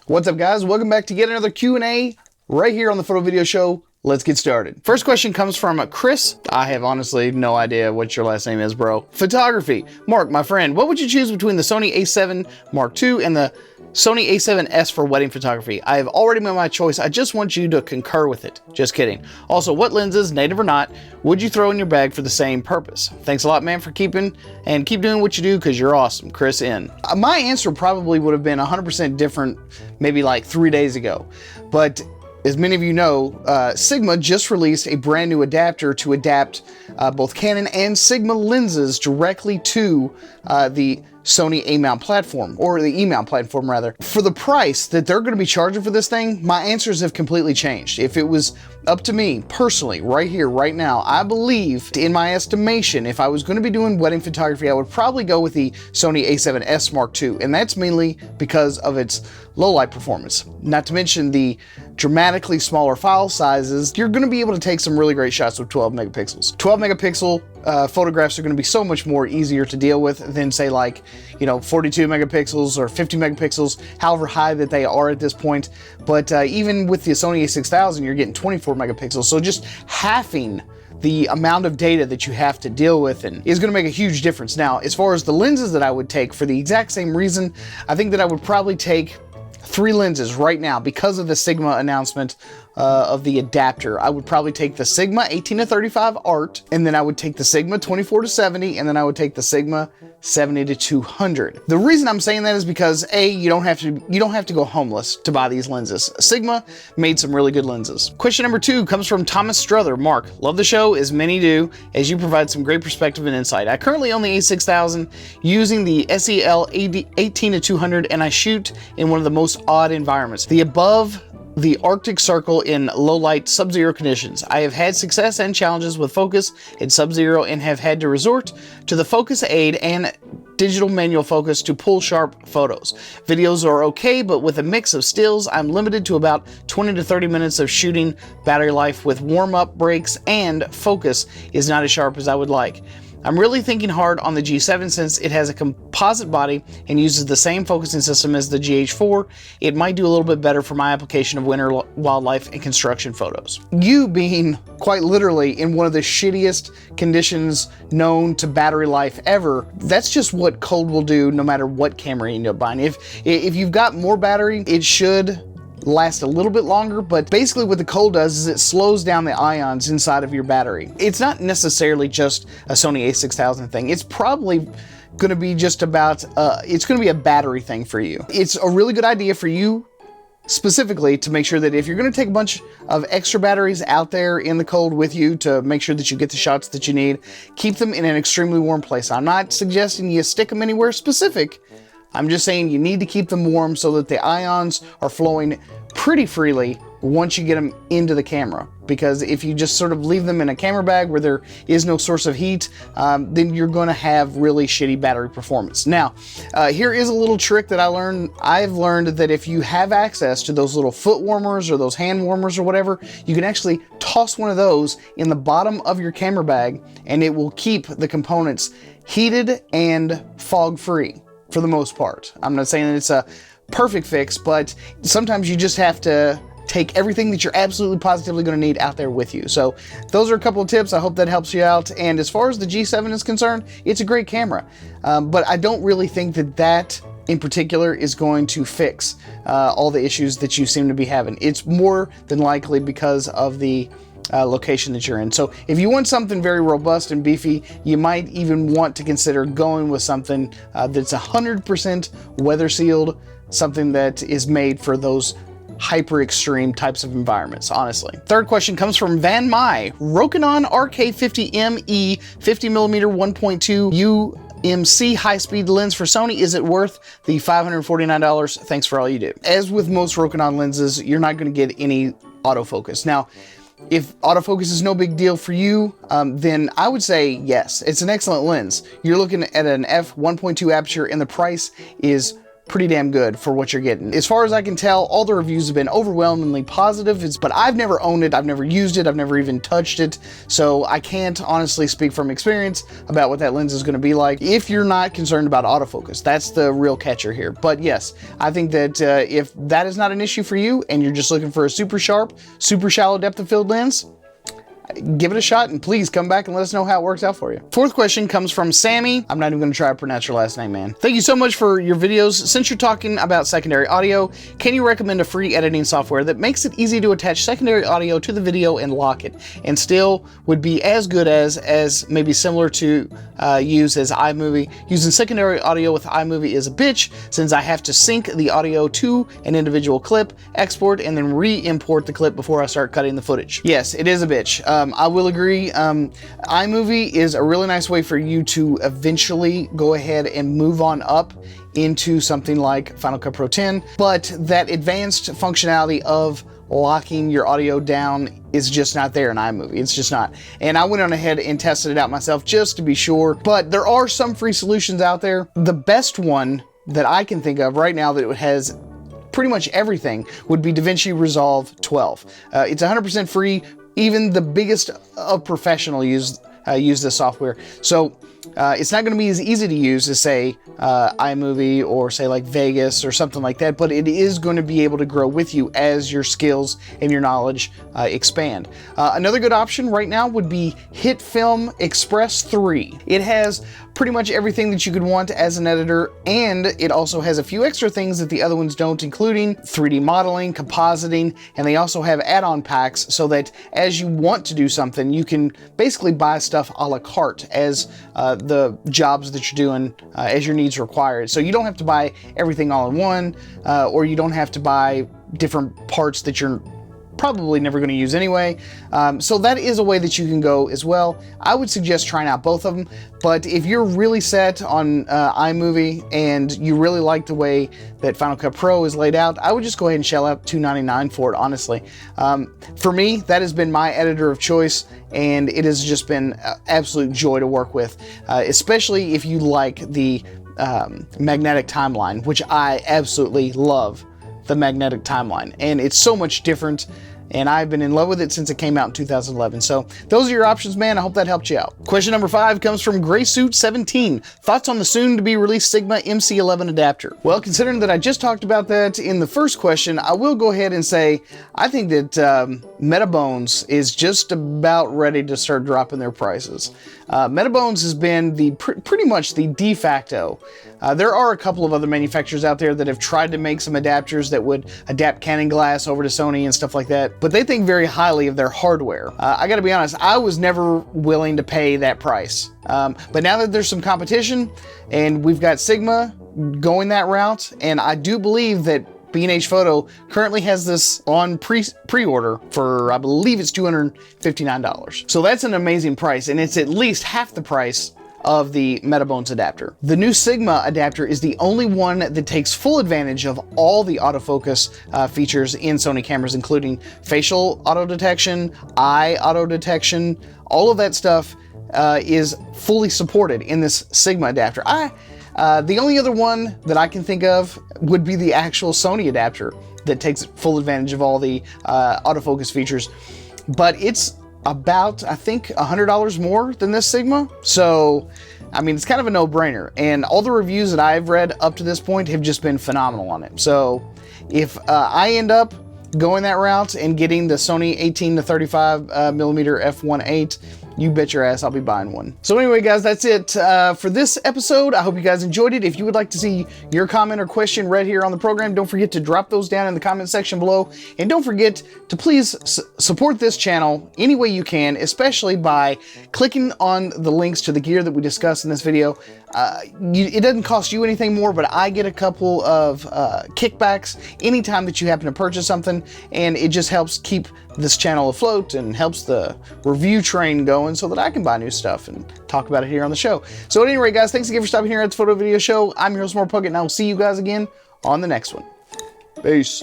What's up, guys? Welcome back to yet another Q&A right here on the Photo Video Show. Let's get started. First question comes from Chris. I have honestly no idea what your last name is, bro. Photography. Mark, my friend, what would you choose between the Sony A7 Mark II and the Sony A7S for wedding photography? I have already made my choice. I just want you to concur with it. Just kidding. Also, what lenses, native or not, would you throw in your bag for the same purpose? Thanks a lot, man, for keep doing what you do, because you're awesome. Chris N. My answer probably would have been 100% different maybe like 3 days ago. But as many of you know, Sigma just released a brand new adapter to adapt both Canon and Sigma lenses directly to the Sony A-mount platform, or the E-mount platform rather. For the price that they're going to be charging for this thing, my answers have completely changed. If it was up to me personally, right here, right now, I believe, in my estimation, if I was going to be doing wedding photography, I would probably go with the Sony A7S Mark II, and that's mainly because of its low light performance. Not to mention the dramatically smaller file sizes. You're going to be able to take some really great shots with 12 megapixels. 12 megapixel photographs are going to be so much more easier to deal with than, say, like, 42 megapixels or 50 megapixels, however high that they are at this point. But even with the Sony a6000, you're getting 24 megapixels. So just halving the amount of data that you have to deal with and is going to make a huge difference. Now, as far as the lenses that I would take for the exact same reason, I think that I would probably take 3 lenses right now because of the Sigma announcement of the adapter. I would probably take the Sigma 18-35 Art, and then I would take the Sigma 24-70, and then I would take the Sigma 70-200. The reason I'm saying that is because A, you don't have to go homeless to buy these lenses. Sigma made some really good lenses. Question number 2 comes from Thomas Struther. Mark, love the show as many do, as you provide some great perspective and insight. I currently own the A6000 using the SEL 18-200, and I shoot in one of the most odd environments. The Arctic Circle in low light sub-zero conditions. I have had success and challenges with focus in sub-zero and have had to resort to the focus aid and digital manual focus to pull sharp photos. Videos are okay, but with a mix of stills, I'm limited to about 20 to 30 minutes of shooting. Battery life with warm-up breaks and focus is not as sharp as I would like. I'm really thinking hard on the G7 since it has a composite body and uses the same focusing system as the GH4. It might do a little bit better for my application of winter wildlife and construction photos. You being quite literally in one of the shittiest conditions known to battery life ever, that's just what cold will do no matter what camera you end up buying. If you've got more battery, it should last a little bit longer, but basically what the cold does is it slows down the ions inside of your battery. It's not necessarily just a Sony a6000 thing. It's probably going to be just about, it's going to be a battery thing for you. It's a really good idea for you specifically to make sure that if you're going to take a bunch of extra batteries out there in the cold with you to make sure that you get the shots that you need, keep them in an extremely warm place. I'm not suggesting you stick them anywhere specific. I'm just saying you need to keep them warm so that the ions are flowing pretty freely once you get them into the camera. Because if you just sort of leave them in a camera bag where there is no source of heat, then you're going to have really shitty battery performance. Now, here is a little trick that I've learned that if you have access to those little foot warmers or those hand warmers or whatever, you can actually toss one of those in the bottom of your camera bag and it will keep the components heated and fog free. For the most part. I'm not saying that it's a perfect fix, but sometimes you just have to take everything that you're absolutely positively going to need out there with you. So those are a couple of tips. I hope that helps you out. And as far as the G7 is concerned, it's a great camera. But I don't really think that in particular is going to fix all the issues that you seem to be having. It's more than likely because of the location that you're in. So if you want something very robust and beefy, you might even want to consider going with something that's 100% weather sealed, something that is made for those hyper extreme types of environments, honestly. Third question comes from Van Mai. Rokinon RK50ME 50mm 1.2 UMC high-speed lens for Sony. Is it worth the $549? Thanks for all you do. As with most Rokinon lenses, you're not going to get any autofocus. Now, if autofocus is no big deal for you, then I would say yes, it's an excellent lens. You're looking at an f1.2 aperture and the price is pretty damn good for what you're getting. As far as I can tell, all the reviews have been overwhelmingly positive, but I've never owned it, I've never used it, I've never even touched it, so I can't honestly speak from experience about what that lens is going to be like if you're not concerned about autofocus. That's the real catcher here. But yes, I think that if that is not an issue for you and you're just looking for a super sharp, super shallow depth of field lens, give it a shot, and please come back and let us know how it works out for you. Fourth question comes from Sammy. I'm not even going to try to pronounce your last name, man. Thank you so much for your videos. Since you're talking about secondary audio, can you recommend a free editing software that makes it easy to attach secondary audio to the video and lock it, and still would be as good as maybe similar to use as iMovie? Using secondary audio with iMovie is a bitch, since I have to sync the audio to an individual clip, export, and then re-import the clip before I start cutting the footage. Yes, it is a bitch. I will agree. iMovie is a really nice way for you to eventually go ahead and move on up into something like Final Cut Pro 10, but that advanced functionality of locking your audio down is just not there in iMovie. It's just not. And I went on ahead and tested it out myself just to be sure, but there are some free solutions out there. The best one that I can think of right now that has pretty much everything would be DaVinci Resolve 12. It's 100% free. Even the biggest of professional use this software. So it's not going to be as easy to use as, say, iMovie or, say, like Vegas or something like that, but it is going to be able to grow with you as your skills and your knowledge expand. Another good option right now would be Hitfilm Express 3. It has pretty much everything that you could want as an editor, and it also has a few extra things that the other ones don't, including 3D modeling, compositing, and they also have add-on packs so that as you want to do something, you can basically buy stuff a la carte as the jobs that you're doing as your needs require it. So you don't have to buy everything all in one, or you don't have to buy different parts that you're probably never going to use anyway. So that is a way that you can go as well. I would suggest trying out both of them, but if you're really set on iMovie and you really like the way that Final Cut Pro is laid out, I would just go ahead and shell out $299 for it, honestly. For me, that has been my editor of choice, and it has just been an absolute joy to work with, especially if you like the magnetic timeline, which I absolutely love. The magnetic timeline, and it's so much different, and I've been in love with it since it came out in 2011. So those are your options, man. I hope that helped you out. Question number 5 comes from GraySuit17. Thoughts on the soon to be released Sigma MC11 adapter? Well, considering that I just talked about that in the first question, I will go ahead and say I think that Metabones is just about ready to start dropping their prices. Metabones has been pretty much the de facto. There are a couple of other manufacturers out there that have tried to make some adapters that would adapt Canon glass over to Sony and stuff like that, but they think very highly of their hardware. I gotta be honest, I was never willing to pay that price. But now that there's some competition and we've got Sigma going that route, and I do believe that B&H Photo currently has this on pre-order for, I believe it's $259. So that's an amazing price, and it's at least half the price of the Metabones adapter. The new Sigma adapter is the only one that takes full advantage of all the autofocus features in Sony cameras, including facial auto detection, eye auto detection. All of that stuff is fully supported in this Sigma adapter. The only other one that I can think of would be the actual Sony adapter that takes full advantage of all the autofocus features, but it's about, I think, $100 more than this Sigma. So, I mean, it's kind of a no-brainer, and all the reviews that I've read up to this point have just been phenomenal on it. So if I end up going that route and getting the Sony 18 to 35 millimeter f1.8, you bet your ass I'll be buying one. So anyway, guys, that's it for this episode. I hope you guys enjoyed it. If you would like to see your comment or question read here on the program, don't forget to drop those down in the comment section below. And don't forget to please support this channel any way you can, especially by clicking on the links to the gear that we discussed in this video. It doesn't cost you anything more, but I get a couple of kickbacks anytime that you happen to purchase something, and it just helps keep this channel afloat and helps the review train going so that I can buy new stuff and talk about it here on the show. So at any rate, guys, thanks again for stopping here at the Photo Video Show. I'm your host, Puckett, and I will see you guys again on the next one. Peace.